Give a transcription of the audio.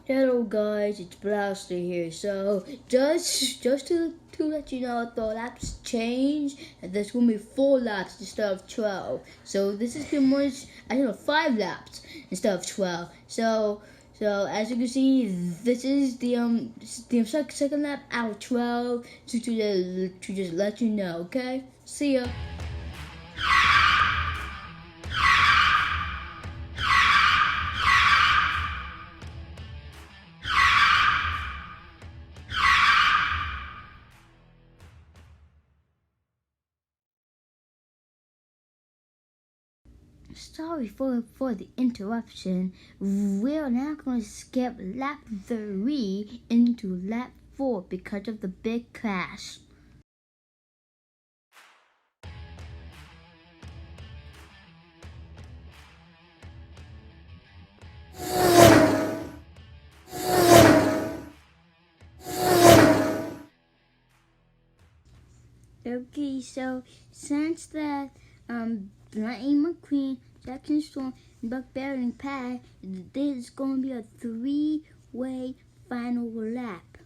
Hello guys, it's Blaster here. So just to let you know, the laps change and there's gonna be 4 laps instead of 12. So this is pretty much 5 laps instead of 12. So as you can see, this is the second lap out of 12. To just let you know, okay? See ya. Sorry for the interruption. We're now going to skip lap 3 into lap 4 because of the big crash. Okay, so since that Lightning McQueen, Jackson Storm, and Buck Barrett and Pat, this is going to be a 3-way final lap.